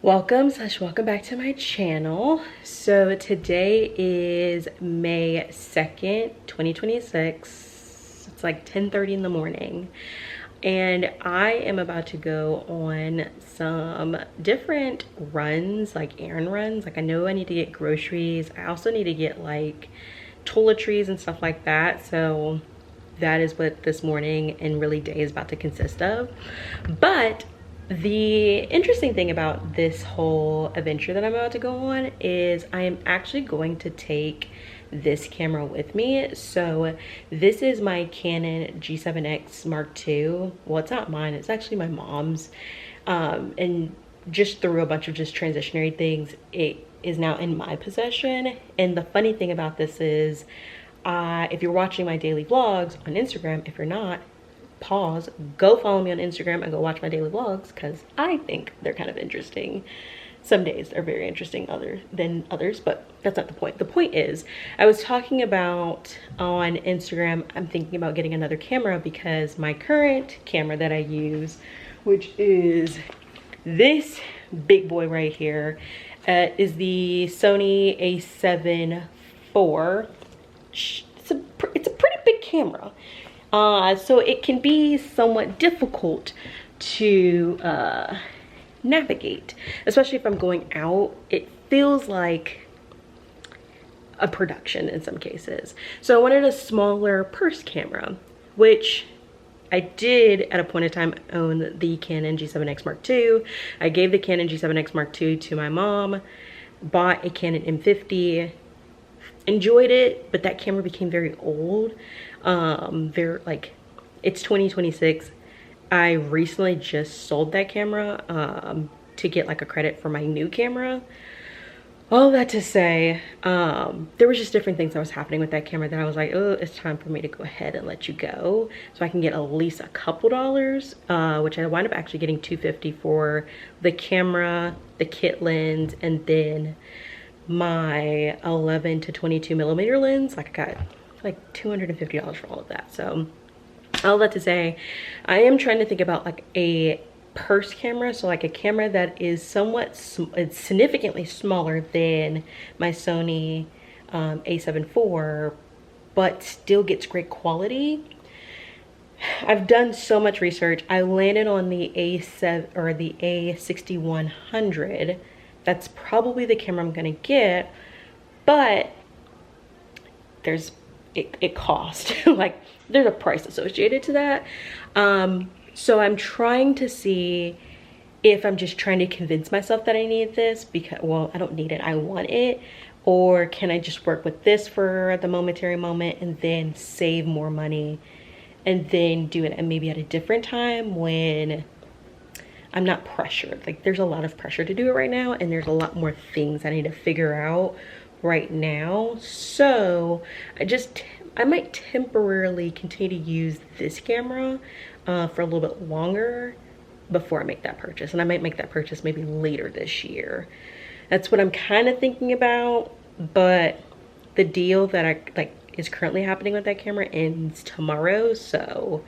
Welcome back to my channel. So today is May 2nd, 2026. It's like 10:30 in the morning. And I am about to go on some different runs, like errand runs. Like I know I need to get groceries. I also need to get like toiletries and stuff like that. So that is what this morning and really day is about to consist of. But the interesting thing about this whole adventure that I'm about to go on is I am actually going to take this camera with me. So this is my Canon G7X Mark II. Well, it's not mine, it's actually my mom's. And just through a bunch of just transitionary things, it is now in my possession. And the funny thing about this is, if you're watching my daily vlogs on Instagram, if you're not, pause, go follow me on Instagram and go watch my daily vlogs because I think they're kind of interesting. Some days they're very interesting than others, but that's not the point. The point is, I was talking about on Instagram, I'm thinking about getting another camera because my current camera that I use, which is this big boy right here, is the Sony a7 IV. It's a pretty big camera. So it can be somewhat difficult to navigate, especially if I'm going out. It feels like a production in some cases. So I wanted a smaller purse camera, which I did at a point in time own the Canon G7X Mark II. I gave the Canon G7X Mark II to my mom, bought a Canon M50, enjoyed it, but that camera became very old. It's 2026. I recently just sold that camera to get like a credit for my new camera. All that to say, there was just different things that was happening with that camera that I was like, oh, it's time for me to go ahead and let you go so I can get at least a couple dollars, which I wound up actually getting $250 for the camera, the kit lens, and then my 11 to 22 millimeter lens. Like I got like $250 for all of that. So all that to say, I am trying to think about like a purse camera, so like a camera that is somewhat it's significantly smaller than my Sony a7 IV, but still gets great quality. I've done so much research. I landed on the A7 or the A6100. That's probably the camera I'm gonna get, but it costs like there's a price associated to that. So I'm trying to see if I'm just trying to convince myself that I need this because, well, I don't need it, I want it, or can I just work with this for the momentary moment and then save more money and then do it maybe at a different time when I'm not pressured. Like there's a lot of pressure to do it right now, and there's a lot more things I need to figure out right now. So I might temporarily continue to use this camera for a little bit longer before I make that purchase. And I might make that purchase maybe later this year. That's what I'm kind of thinking about. But the deal that is currently happening with that camera ends tomorrow, so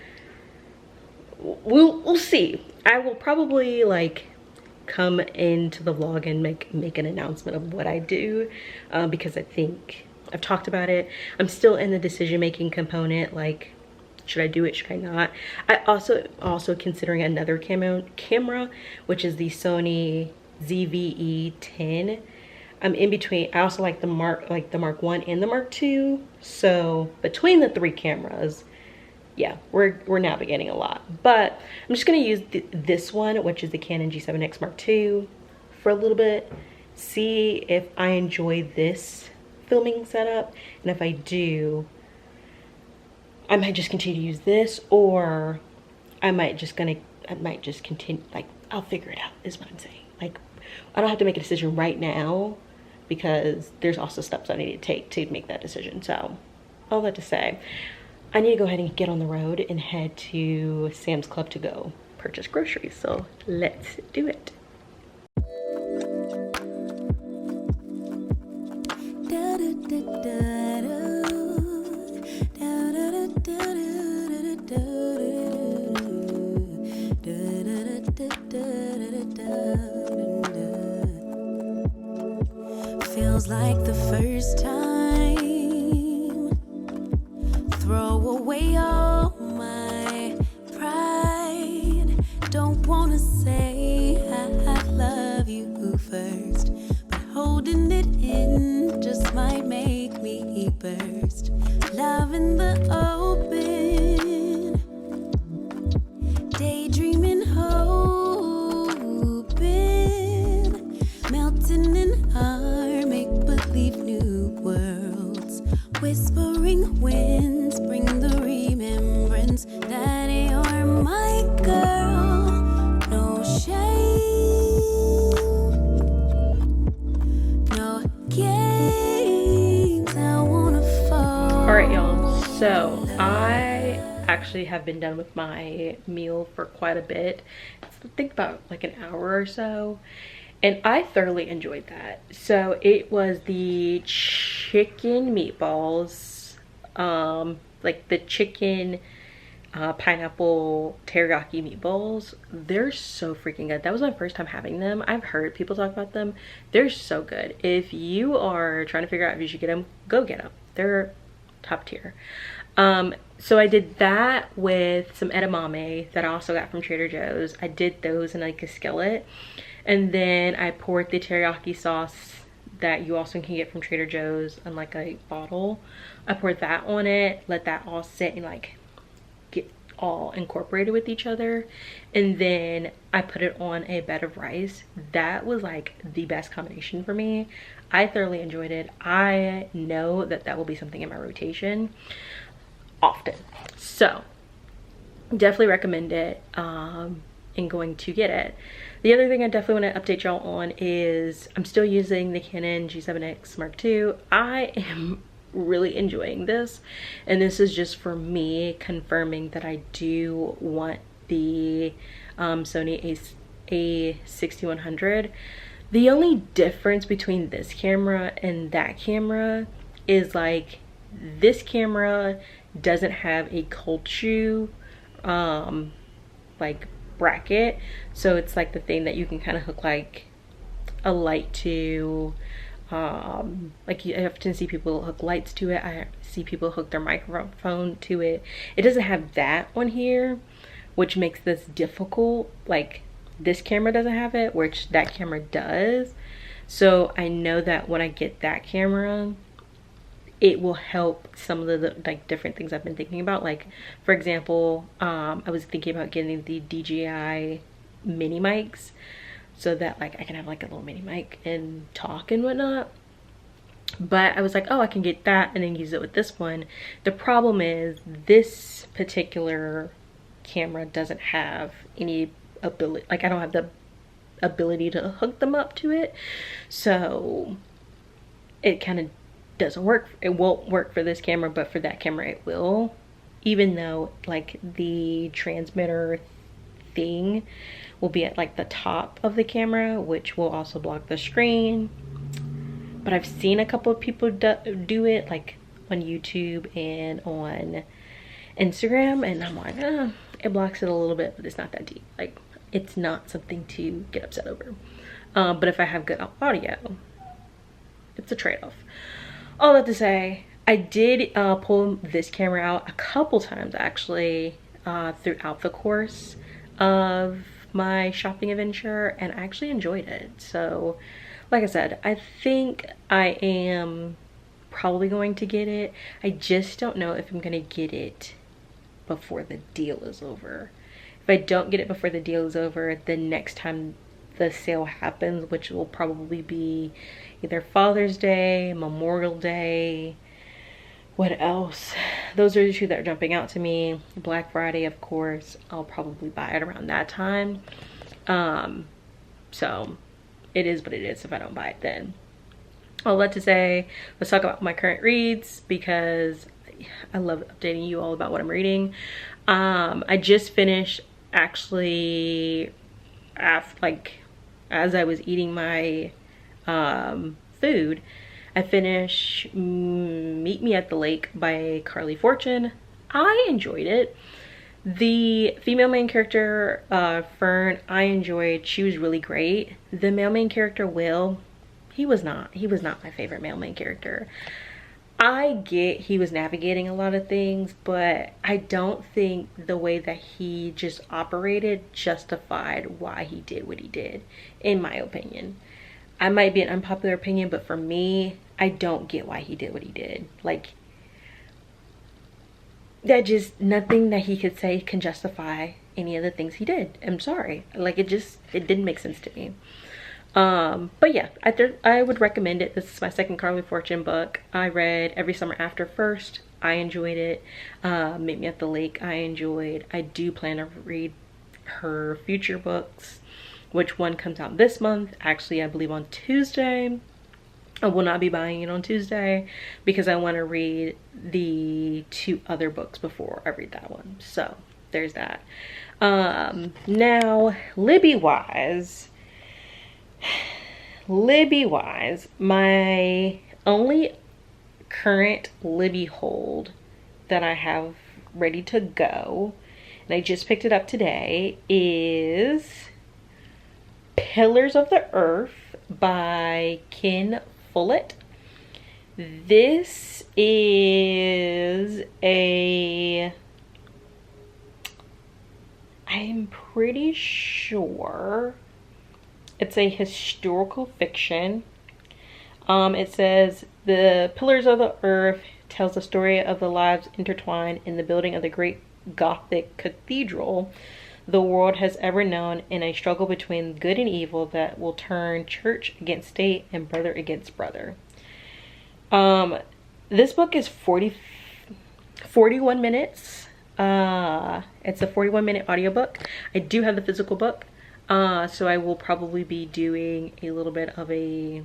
we'll see. I will probably like come into the vlog and make an announcement of what I do, because I think I've talked about it. I'm still in the decision-making component, like should I do it, should I not? I also considering another camera, which is the Sony ZV-E10. I'm in between. I also like the Mark 1 and the Mark II. So between the three cameras, yeah, we're navigating a lot. But I'm just gonna use this one, which is the Canon G7X Mark II, for a little bit, see if I enjoy this filming setup, and if I do, I might just continue to use this, or I might just continue, like I'll figure it out is what I'm saying. Like I don't have to make a decision right now because there's also steps I need to take to make that decision. So all that to say, I need to go ahead and get on the road and head to Sam's Club to go purchase groceries. So let's do it. feels like the first time. Throw away all my pride. Don't wanna say I love you first, but holding it in just might make me burst. Love in the open, daydreaming, hoping, melting in our make-believe new worlds. Whispering winds bring the remembrance that you're my girl. No shame, no games. I wanna fall. All right, y'all. So I actually have been done with my meal for quite a bit. I think about like an hour or so. And I thoroughly enjoyed that. So it was the chicken meatballs, like the chicken pineapple teriyaki meatballs. They're so freaking good. That was my first time having them. I've heard people talk about them. They're so good. If you are trying to figure out if you should get them, go get them. They're top tier. So I did that with some edamame that I also got from Trader Joe's. I did those in like a skillet. And then I poured the teriyaki sauce that you also can get from Trader Joe's in like a bottle. I poured that on it, let that all sit and like get all incorporated with each other. And then I put it on a bed of rice. That was like the best combination for me. I thoroughly enjoyed it. I know that that will be something in my rotation often. So definitely recommend it and going to get it. The other thing I definitely want to update y'all on is I'm still using the Canon G7X Mark II. I am really enjoying this, and this is just for me confirming that I do want the Sony A6100. The only difference between this camera and that camera is like this camera doesn't have a cold shoe like bracket, so it's like the thing that you can kind of hook like a light to, like you often see people hook lights to it. I see people hook their microphone to it. It doesn't have that on here, which makes this difficult. Like this camera doesn't have it, which that camera does. So I know that when I get that camera, it will help some of the like different things I've been thinking about. Like for example, I was thinking about getting the DJI mini mics so that like I can have like a little mini mic and talk and whatnot. But I was like, oh, I can get that and then use it with this one. The problem is this particular camera doesn't have any ability, like I don't have the ability to hook them up to it, so it kind of doesn't work. It won't work for this camera, but for that camera it will, even though like the transmitter thing will be at like the top of the camera, which will also block the screen. But I've seen a couple of people do it like on YouTube and on Instagram, and I'm like, it blocks it a little bit, but it's not that deep. Like it's not something to get upset over. But if I have good audio, it's a trade-off. All that to say, I did pull this camera out a couple times actually throughout the course of my shopping adventure, and I actually enjoyed it. So like I said, I think I am probably going to get it. I just don't know if I'm gonna get it before the deal is over. If I don't get it before the deal is over, the next time the sale happens, which will probably be either Father's Day, Memorial Day, what else? Those are the two that are jumping out to me. Black Friday, of course, I'll probably buy it around that time. So it is what it is if I don't buy it then. All that to say, let's talk about my current reads because I love updating you all about what I'm reading. I just finished actually as I was eating my food, I finished Meet Me at the Lake by Carly Fortune. I enjoyed it. The female main character, Fern, I enjoyed. She was really great. The male main character, Will, he was not my favorite male main character. I get he was navigating a lot of things, but I don't think the way that he just operated justified why he did what he did, in my opinion. I might be an unpopular opinion, but for me, I don't get why he did what he did. Like, that just, nothing that he could say can justify any of the things he did. I'm sorry. Like, it didn't make sense to me. But yeah, I would recommend it. This is my second Carly Fortune book. I read Every Summer After first. I enjoyed it. Meet Me at the Lake, I enjoyed. I do plan to read her future books, which one comes out this month. Actually, I believe on Tuesday. I will not be buying it on Tuesday because I want to read the 2 other books before I read that one. So there's that. Now, Libby wise, my only current Libby hold that I have ready to go, and I just picked it up today, is Pillars of the Earth by Ken Follett. This is I'm pretty sure it's a historical fiction. It says the Pillars of the Earth tells the story of the lives intertwined in the building of the great Gothic cathedral the world has ever known, in a struggle between good and evil that will turn church against state and brother against brother. This book is 41 minutes. It's a 41-minute audiobook. I do have the physical book, so I will probably be doing a little bit of a,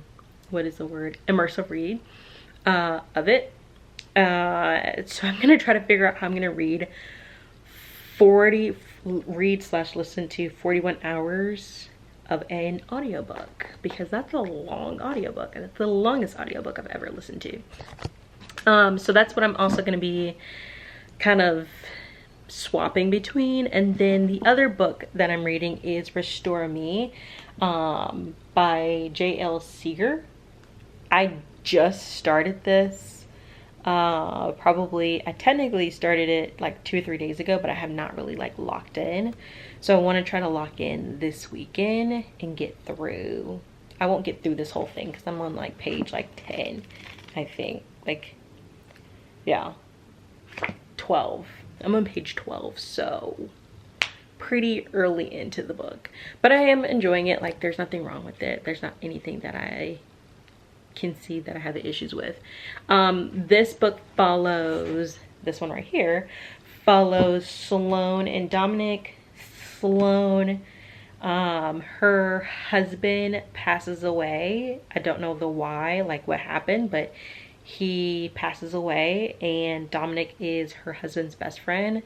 what is the word, immersive read of it. So I'm gonna try to figure out how I'm gonna read listen to 41 hours of an audiobook, because that's a long audiobook, and it's the longest audiobook I've ever listened to. So that's what I'm also going to be kind of swapping between. And then the other book that I'm reading is Restore Me by J.Alexis. I just started this. I technically started it like 2 or 3 days ago, but I have not really like locked in. So I want to try to lock in this weekend and get through. I won't get through this whole thing because I'm on like page like 10, I think. Like, yeah, 12. I'm on page 12, so pretty early into the book. But I am enjoying it. Like, there's nothing wrong with it. There's not anything that I can see that I have issues with. This book follows, this one right here, follows Sloane and Dominic. Sloane, her husband passes away. I don't know the why, like what happened, but he passes away, and Dominic is her husband's best friend.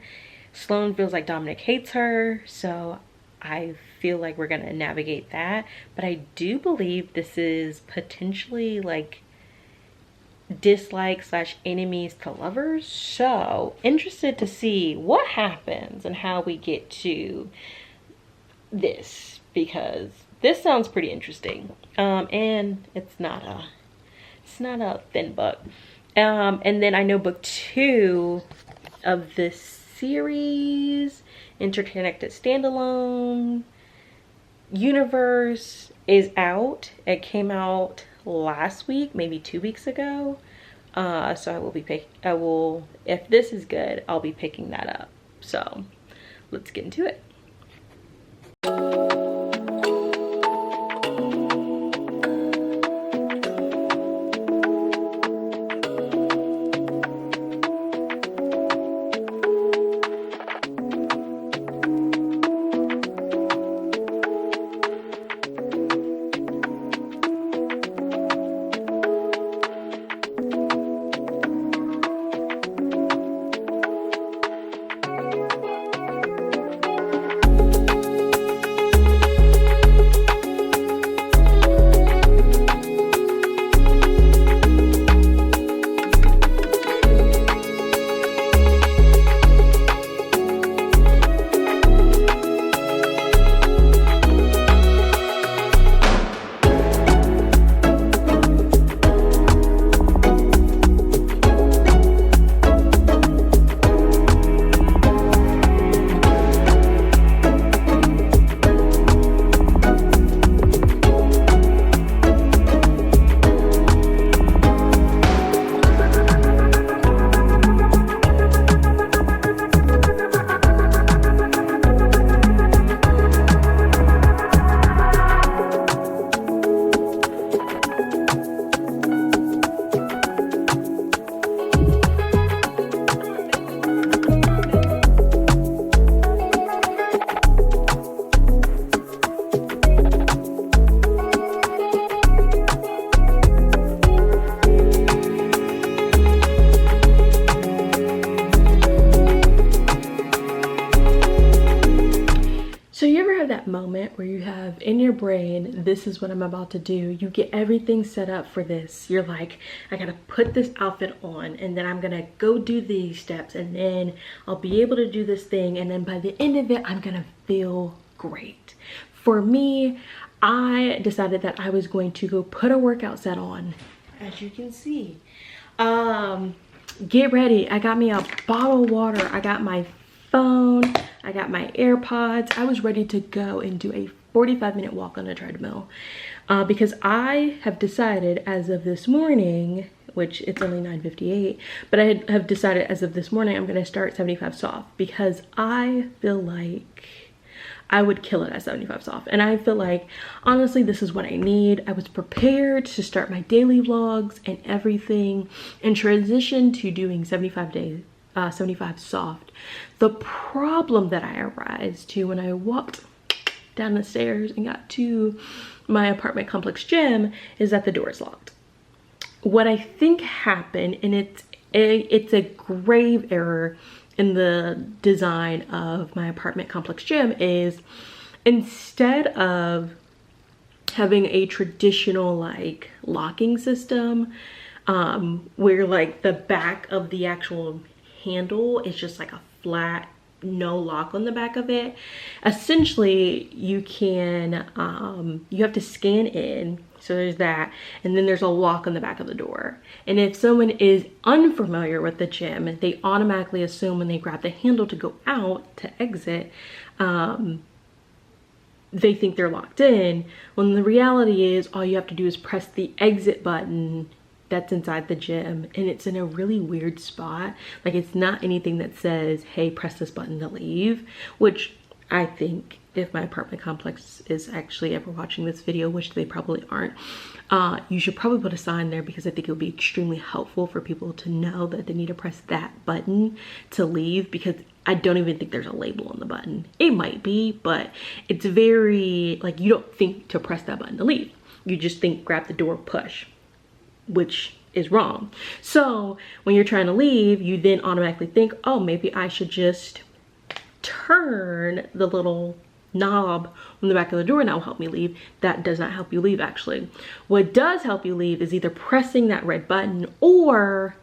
Sloane feels like Dominic hates her, so I feel like we're gonna navigate that. But I do believe this is potentially like dislike / enemies to lovers. So interested to see what happens and how we get to this, because this sounds pretty interesting. And it's not a thin book. And then I know book 2 of this series, Interconnected Standalone Universe, is out. It came out last week, maybe 2 weeks ago. So if this is good, I'll be picking that up. So let's get into it. in your brain, this is what I'm about to do. You get everything set up for this. You're like, I gotta put this outfit on, and then I'm gonna go do these steps, and then I'll be able to do this thing, and then by the end of it, I'm gonna feel great. For me, I decided that I was going to go put a workout set on, as you can see. Get ready. I got me a bottle of water. I got my phone. I got my AirPods. I was ready to go and do a 45-minute walk on a treadmill because I have decided as of this morning, which it's only 9:58, but I have decided as of this morning I'm going to start 75 soft because I feel like I would kill it at 75 soft. And I feel like, honestly, this is what I need. I was prepared to start my daily vlogs and everything and transition to doing 75 soft. The problem that I arose to when I walked down the stairs and got to my apartment complex gym is that the door is locked. What I think happened, and it's a grave error in the design of my apartment complex gym, is instead of having a traditional like locking system where like the back of the actual handle is just like a flat, no lock on the back of it, essentially you can you have to scan in. So there's that, and then there's a lock on the back of the door. And if someone is unfamiliar with the gym, they automatically assume when they grab the handle to go out to exit, they think they're locked in, when the reality is all you have to do is press the exit button that's inside the gym, and it's in a really weird spot. Like, it's not anything that says, hey, press this button to leave, which I think if my apartment complex is actually ever watching this video, which they probably aren't, you should probably put a sign there, because I think it would be extremely helpful for people to know that they need to press that button to leave, because I don't even think there's a label on the button. It might be, but it's very, like, you don't think to press that button to leave. You just think grab the door, push, which is wrong. So when you're trying to leave, you then automatically think, oh, maybe I should just turn the little knob on the back of the door and that will help me leave. That does not help you leave, actually. What does help you leave is either pressing that red button, or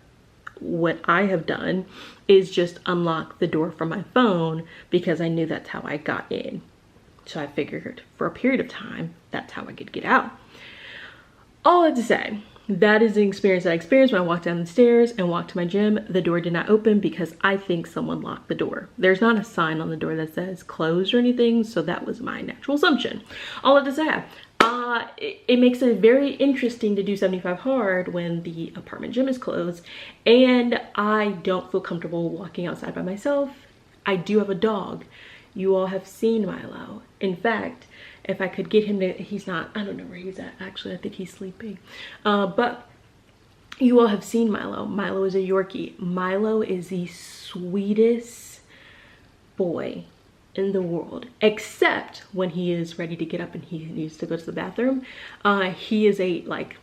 what I have done is just unlock the door from my phone, because I knew that's how I got in. So I figured for a period of time, that's how I could get out. All I have to say, that is the experience that I experienced when I walked down the stairs and walked to my gym. The door did not open because I think someone locked the door. There's not a sign on the door that says closed or anything, so that was my natural assumption. All I have to say, it makes it very interesting to do 75 hard when the apartment gym is closed, and I don't feel comfortable walking outside by myself. I do have a dog. You all have seen Milo. In fact, if I could get him to, he's not, I don't know where he's at, actually. I think he's sleeping. But you all have seen Milo. Milo is a Yorkie. Milo is the sweetest boy in the world, except when he is ready to get up and he needs to go to the bathroom. He is a, like,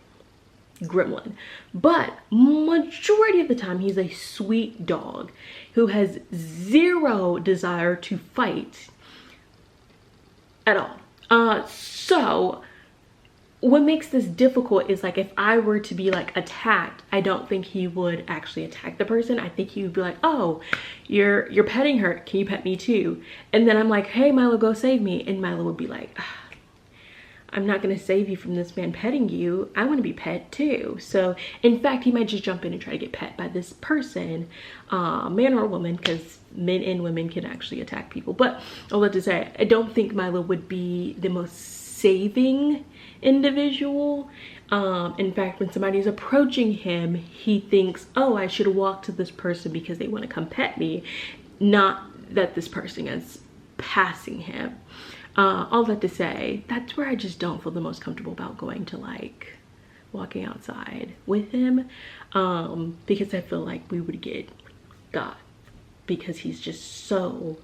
gremlin. But majority of the time, he's a sweet dog who has zero desire to fight at all. So what makes this difficult is, like, if I were to be like attacked, I don't think he would actually attack the person. I think he would be like, oh, you're petting her, can you pet me too? And then I'm like, hey Milo, go save me. And Milo would be like, I'm not gonna save you from this man petting you. I want to be pet too. So in fact, he might just jump in and try to get pet by this person, man or woman, because men and women can actually attack people. But all that to say, I don't think Milo would be the most saving individual. In fact, when somebody's approaching him, he thinks, oh, I should walk to this person because they want to come pet me, not that this person is passing him. All that to say, that's where I just don't feel the most comfortable about going to, like, walking outside with him, because I feel like we would get got, because he's just so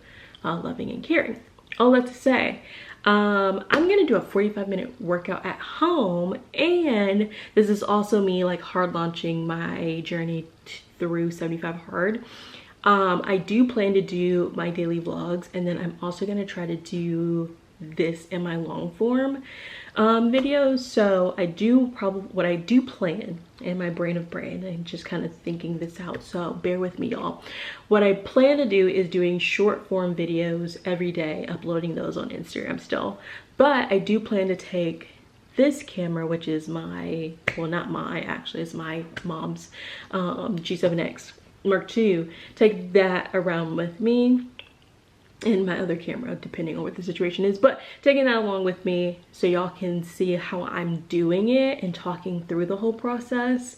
loving and caring. All that to say, I'm gonna do a 45-minute workout at home, and this is also me, like, hard launching my journey through 75 hard. I do plan to do my daily vlogs, and then I'm also gonna try to do this in my long form videos. So what I do plan in my brain of brain, I'm just kind of thinking this out, so bear with me, y'all. What I plan to do is doing short form videos every day, uploading those on Instagram still. But I do plan to take this camera, which is my, well, not my, actually, it's my mom's G7X Mark II, take that around with me, and my other camera, depending on what the situation is, but taking that along with me so y'all can see how I'm doing it and talking through the whole process,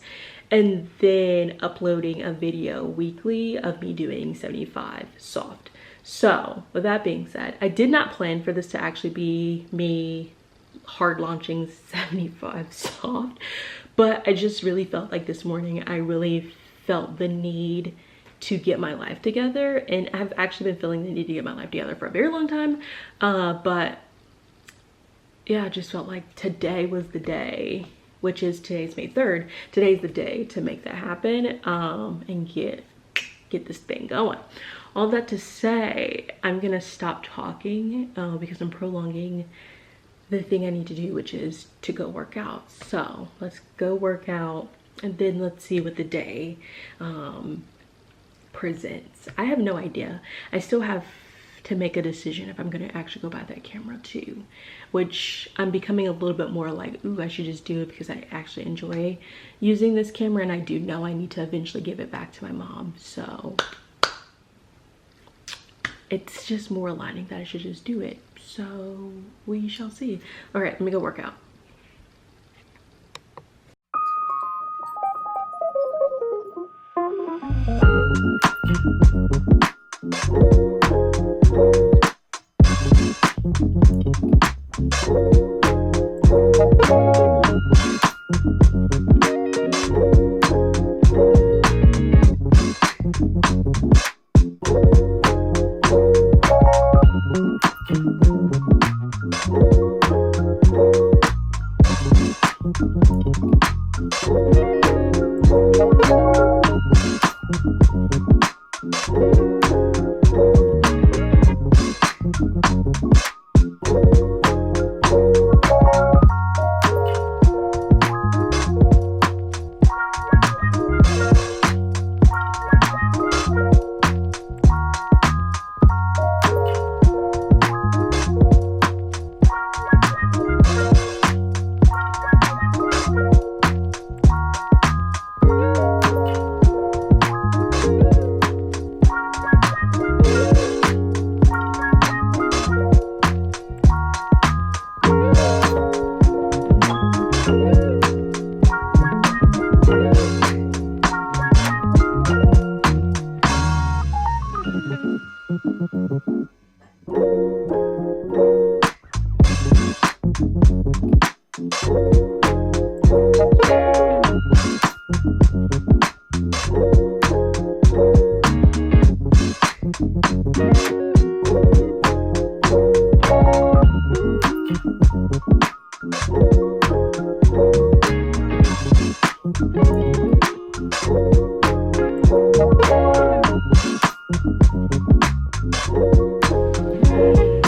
and then uploading a video weekly of me doing 75 soft. So with that being said, I did not plan for this to actually be me hard launching 75 soft, but I just really felt like this morning I really felt the need to get my life together, and I've actually been feeling the need to get my life together for a very long time, but yeah, I just felt like today was the day, which is today's May 3rd. Today's the day to make that happen, and get this thing going. All that to say, I'm gonna stop talking because I'm prolonging the thing I need to do, which is to go work out. So let's go work out, and then let's see what the day presents. I have no idea. I still have to make a decision if I'm gonna actually go buy that camera too, which I'm becoming a little bit more like, ooh, I should just do it because I actually enjoy using this camera, and I do know I need to eventually give it back to my mom. So it's just more aligning that I should just do it. So we shall see. All right, let me go work out.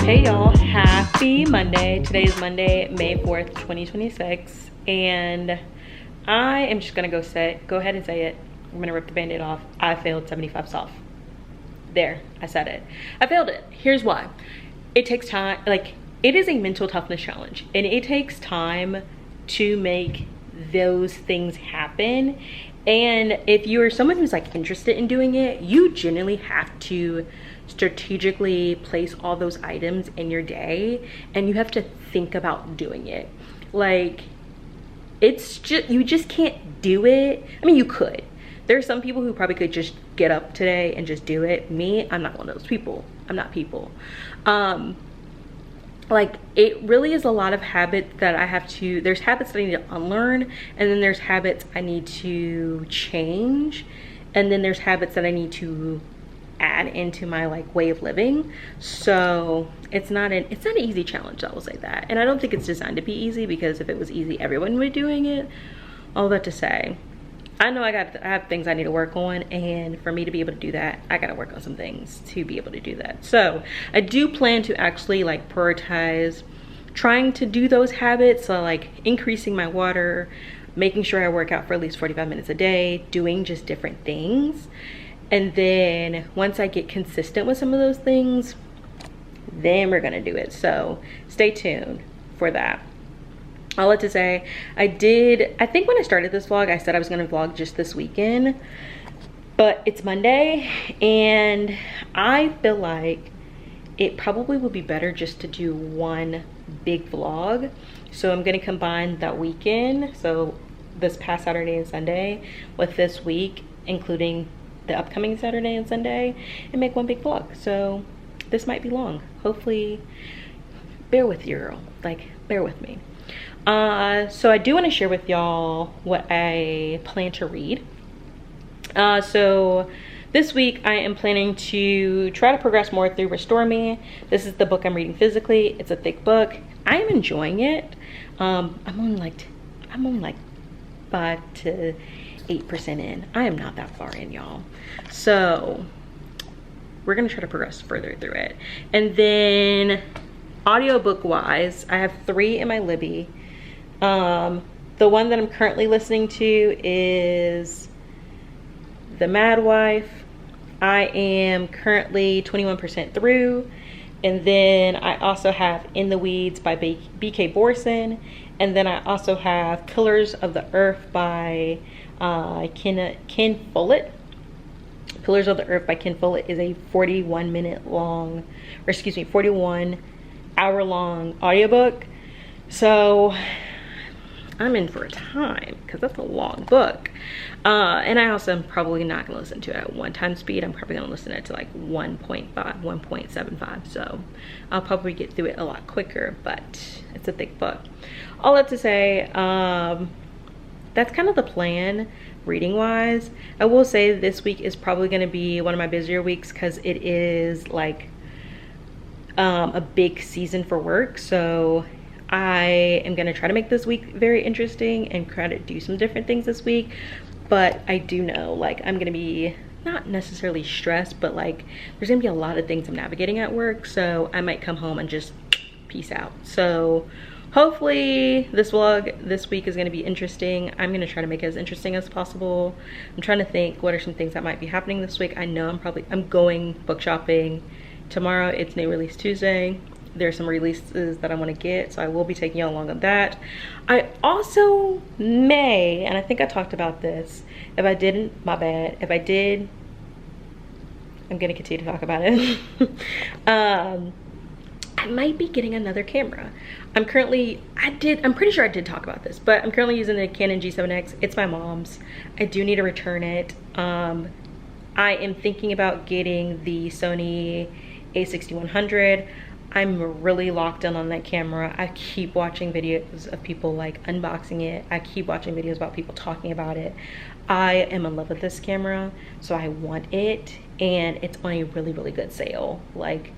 Hey y'all, happy Monday. Today is Monday, May 4th, 2026, and I am just gonna go ahead and say it. I'm gonna rip the band-aid off. I failed 75 soft. There, I said it. I failed it. Here's why. It takes time, like, it is a mental toughness challenge, and it takes time to make those things happen. And if you're someone who's like interested in doing it, you genuinely have to strategically place all those items in your day, and you have to think about doing it. Like, it's just, you just can't do it. I mean, you could. There are some people who probably could just get up today and just do it. Me, I'm not one of those people. I'm not people. Like, it really is a lot of habits that I have to, there's habits that I need to unlearn, and then there's habits I need to change, and then there's habits that I need to add into my like way of living. So it's not an easy challenge, I will say that. And I don't think it's designed to be easy, because if it was easy, everyone would be doing it. All that to say, I know I have things I need to work on, and for me to be able to do that, I gotta work on some things to be able to do that. So I do plan to actually like prioritize trying to do those habits. So like increasing my water, making sure I work out for at least 45 minutes a day, doing just different things. And then once I get consistent with some of those things, then we're gonna do it. So stay tuned for that. All that to say, I think when I started this vlog, I said I was gonna vlog just this weekend, but it's Monday, and I feel like it probably would be better just to do one big vlog. So I'm gonna combine that weekend, so this past Saturday and Sunday, with this week, including the upcoming Saturday and Sunday, and make one big vlog. So this might be long. Hopefully, bear with you, girl. Like, bear with me. So I do want to share with y'all what I plan to read. So this week I am planning to try to progress more through Restore Me. This is the book I'm reading physically. It's a thick book. I am enjoying it. I'm on like 5 to 8% in. I am not that far in, y'all. So we're gonna try to progress further through it. And then audiobook wise, I have 3 in my Libby. The one that I'm currently listening to is The Mad Wife. I am currently 21% through. And then I also have In the Weeds by B.K. Borson. And then I also have Pillars of the Earth by Ken Follett. Pillars of the Earth by Ken Follett is a 41 hour long audiobook. So I'm in for a time because that's a long book. And I also am probably not gonna listen to it at 1 speed. I'm probably gonna listen to it to like 1.5, 1.75. So I'll probably get through it a lot quicker, but it's a thick book. All that to say, that's kind of the plan reading wise. I will say this week is probably gonna be one of my busier weeks because it is like a big season for work. So I am gonna try to make this week very interesting and try to do some different things this week. But I do know like I'm gonna be not necessarily stressed, but like there's gonna be a lot of things I'm navigating at work. So I might come home and just peace out. So hopefully this vlog this week is gonna be interesting. I'm gonna try to make it as interesting as possible. I'm trying to think what are some things that might be happening this week. I know I'm going book shopping. Tomorrow it's New Release Tuesday. There's some releases that I want to get, so I will be taking you along on that. I also may, and I think I talked about this, if I didn't, my bad. If I did, I'm gonna continue to talk about it. I might be getting another camera. I'm pretty sure I did talk about this, but I'm currently using the Canon G7X. It's my mom's. I do need to return it. I am thinking about getting the Sony a6100. I'm really locked in on that camera. I keep watching videos of people like unboxing it. I keep watching videos about people talking about it. I am in love with this camera, so I want it, and it's on a really, really good sale. Like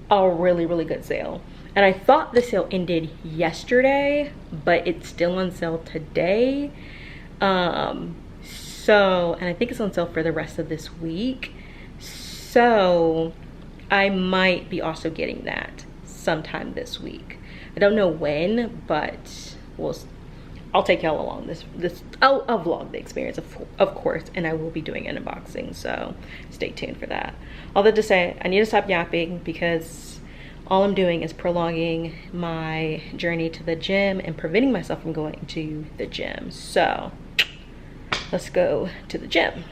a really, really good sale. And I thought the sale ended yesterday, but it's still on sale today. And I think it's on sale for the rest of this week. So I might be also getting that sometime this week. I don't know when, but I'll take y'all along I'll vlog the experience of course, and I will be doing an unboxing, so stay tuned for that. All that to say, I need to stop yapping because all I'm doing is prolonging my journey to the gym and preventing myself from going to the gym. So let's go to the gym.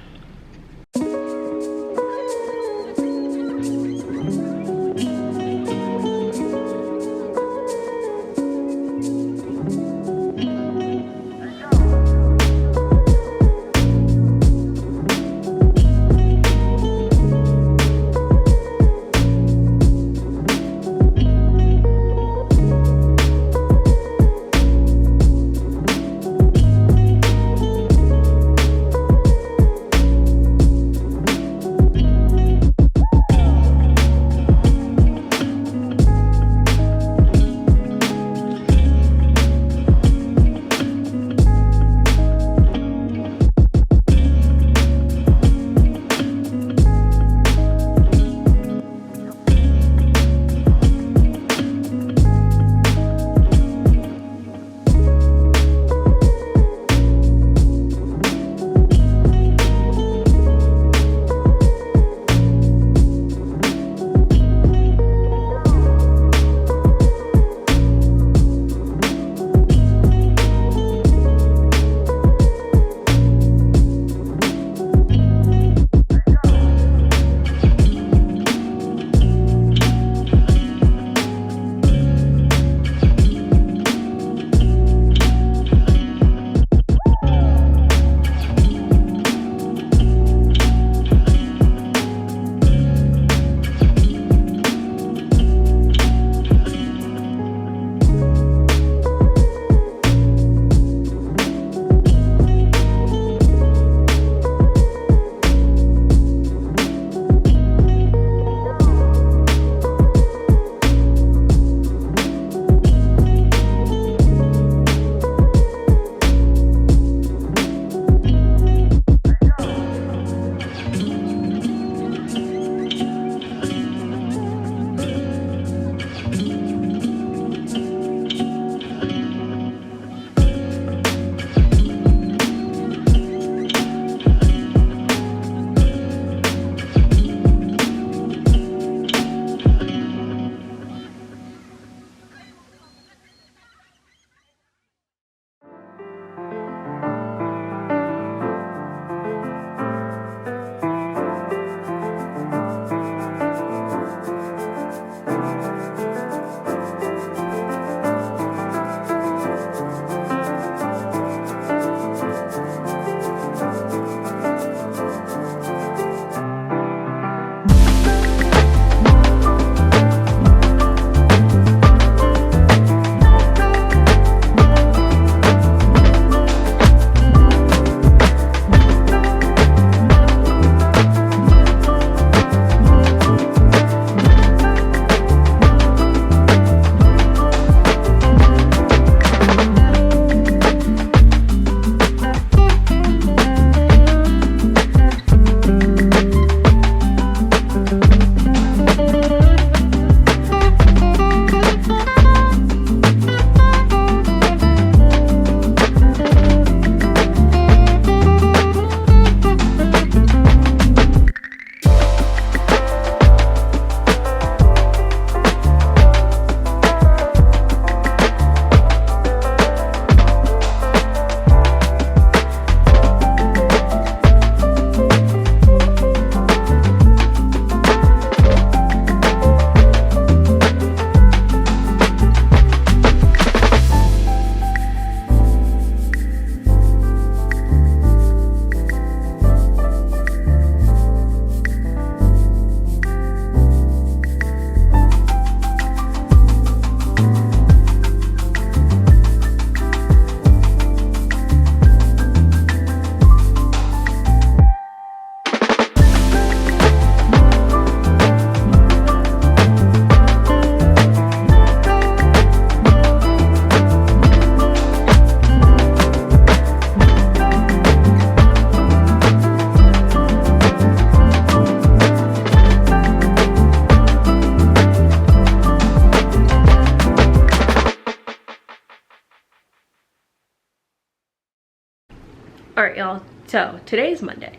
All right, y'all. So today's Monday,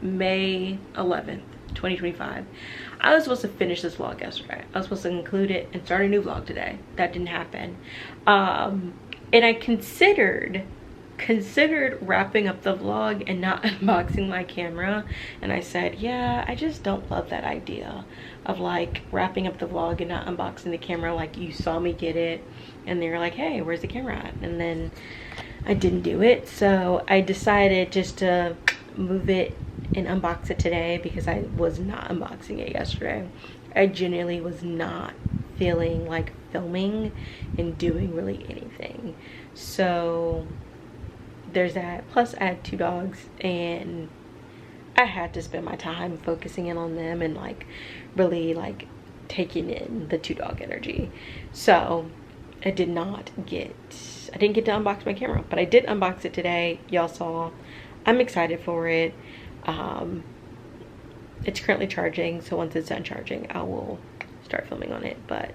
May 11th, 2025. I was supposed to finish this vlog yesterday. I was supposed to conclude it and start a new vlog today. That didn't happen. And I considered wrapping up the vlog and not unboxing my camera, and I said, yeah, I just don't love that idea of like wrapping up the vlog and not unboxing the camera. Like, you saw me get it and they were like, hey, where's the camera at? And then I didn't do it, so I decided just to move it and unbox it today because I was not unboxing it yesterday. I genuinely was not feeling like filming and doing really anything. So there's that. Plus I had 2 dogs and I had to spend my time focusing in on them and like really like taking in the 2 dog energy. So I didn't get to unbox my camera, but I did unbox it today. Y'all saw. I'm excited for it. It's currently charging, so once it's done charging I will start filming on it, but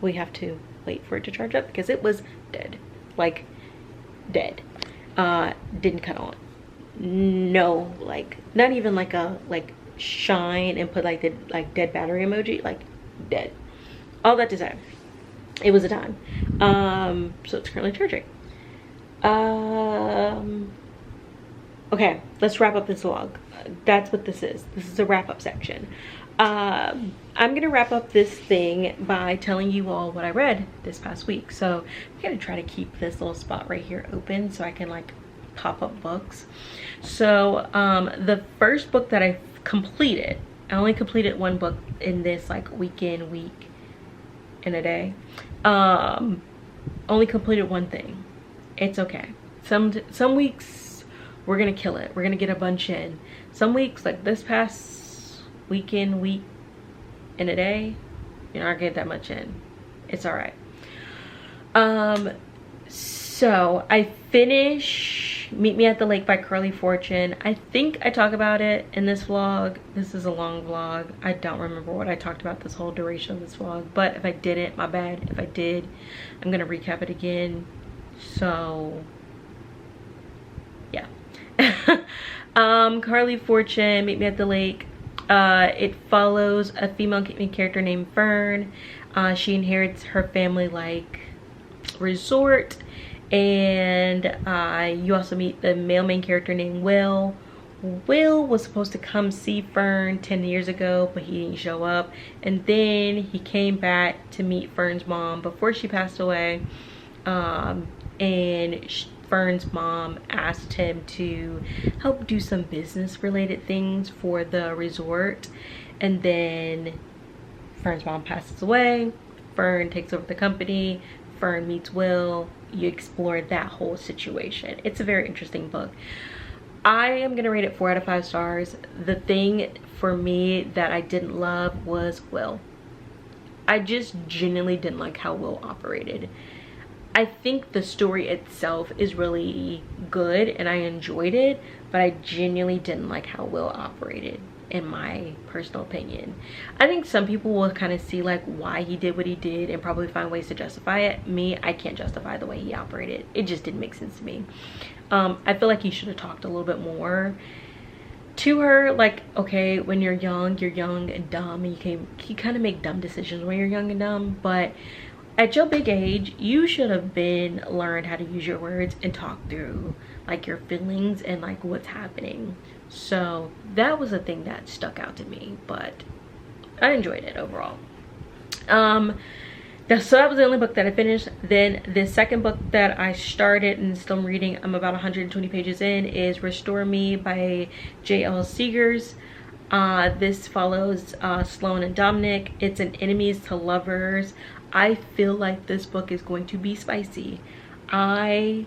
we have to wait for it to charge up because it was dead, like dead. Didn't cut on, no, like not even like a like shine and put like the like dead battery emoji, like dead. All that to say, it was a time. So it's currently charging. Okay, let's wrap up this vlog. That's what this is. This is a wrap up section. I'm gonna wrap up this thing by telling you all what I read this past week. So I'm gonna try to keep this little spot right here open so I can like pop up books. So the first book that I completed, I only completed 1 book in this like week in a day. Only completed 1 thing. It's okay. Some weeks we're gonna kill it. We're gonna get a bunch in. Some weeks, like this past week in a day, you're not gonna get that much in. It's all right. So I finish Meet Me at the Lake by Carly Fortune. I think I talk about it in this vlog. This is a long vlog. I don't remember what I talked about this whole duration of this vlog, but if I didn't, my bad. If I did, I'm gonna recap it again. So yeah. Carly Fortune, Meet Me at the Lake. It follows a female character named Fern. She inherits her family like resort, and you also meet the male main character named Will. Will was supposed to come see Fern 10 years ago, but he didn't show up, and then he came back to meet Fern's mom before she passed away. Fern's mom asked him to help do some business related things for the resort, and then Fern's mom passes away. Fern takes over the company. Fern meets Will. You explore that whole situation. It's a very interesting book. I am gonna rate it 4 out of 5 stars. The thing for me that I didn't love was Will. I just genuinely didn't like how Will operated. I think the story itself is really good and I enjoyed it, but I genuinely didn't like how Will operated, in my personal opinion. I think some people will kind of see like why he did what he did and probably find ways to justify it. Me, I can't justify the way he operated. It just didn't make sense to me. I feel like he should have talked a little bit more to her. Like, okay, when you're young and dumb, and you kind of make dumb decisions when you're young and dumb, but at your big age, you should have learned how to use your words and talk through like your feelings and like what's happening. So that was a thing that stuck out to me, but I enjoyed it overall. So that was the only book that I finished. Then the second book that I started and still reading, I'm about 120 pages in, is Restore Me by J.Alexis. This follows Sloan and Dominic. It's an enemies to lovers. I feel like this book is going to be spicy. I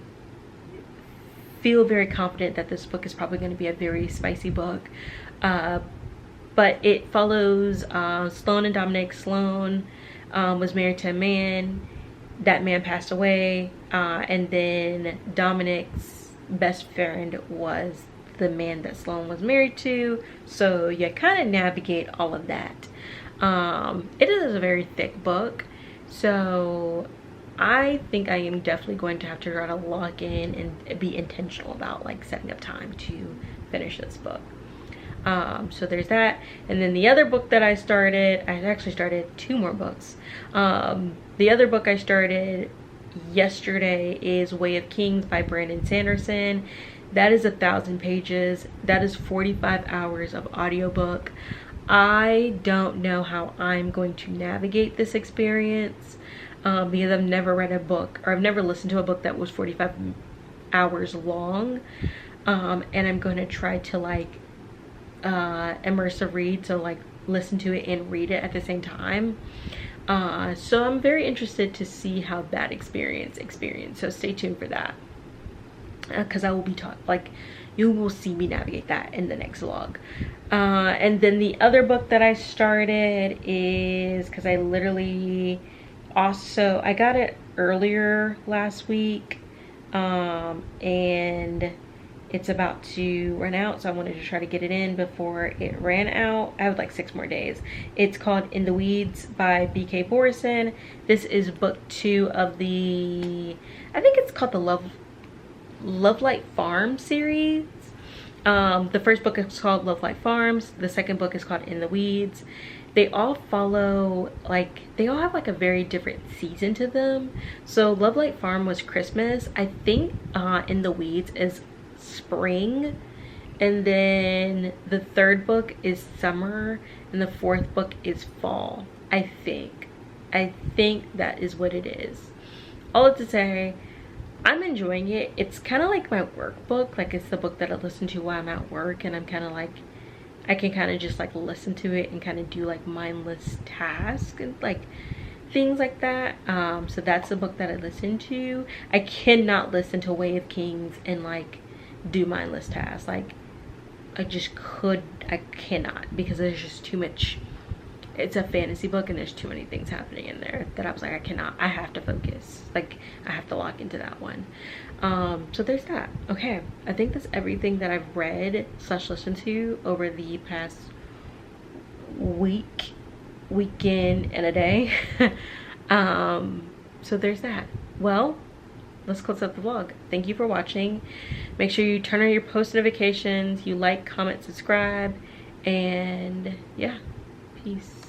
feel very confident that this book is probably going to be a very spicy book. But it follows Sloan and Dominic. Sloan was married to a man. That man passed away. And then Dominic's best friend was the man that Sloan was married to. So you kind of navigate all of that. It is a very thick book. So I think I am definitely going to have to try to lock in and be intentional about like setting up time to finish this book. So there's that. And then the other book that I actually started 2 more books. The other book I started yesterday is Way of Kings by Brandon Sanderson. That is 1,000 pages. That is 45 hours of audiobook. I don't know how I'm going to navigate this experience because I've never read a book, or I've never listened to a book that was 45 hours long. And I'm going to try to like immersive read, so like listen to it and read it at the same time. So I'm very interested to see how that experience. So stay tuned for that, because I will be taught, like, you will see me navigate that in the next vlog. And then the other book that I started is, because I literally also, I got it earlier last week, and it's about to run out, so I wanted to try to get it in before it ran out. I have like 6 more days. It's called In the Weeds by B.K. Borison. This is book 2 of the, I think it's called the Love Light Farm series. The first book is called Love Light Farms. The second book is called In the Weeds. They all follow, like, they all have like a very different season to them. So Love Light Farm was Christmas. I think In the Weeds is spring, and then the third book is summer, and the fourth book is fall. I think that is what it is. All to say, I'm enjoying it. It's kind of like my workbook. Like, it's the book that I listen to while I'm at work, and I'm kind of like, I can kind of just like listen to it and kind of do like mindless tasks and like things like that. So that's the book that I listen to. I cannot listen to Way of Kings and like do mindless tasks. Like, I cannot, because there's just too much. It's a fantasy book and there's too many things happening in there that I was like, I have to focus. Like, I have to lock into that one. So there's that. Okay, I think that's everything that I've read / listened to over the past weekend and a day. So there's that. Well, let's close up the vlog. Thank you for watching. Make sure you turn on your post notifications, you like, comment, subscribe, and yeah, peace.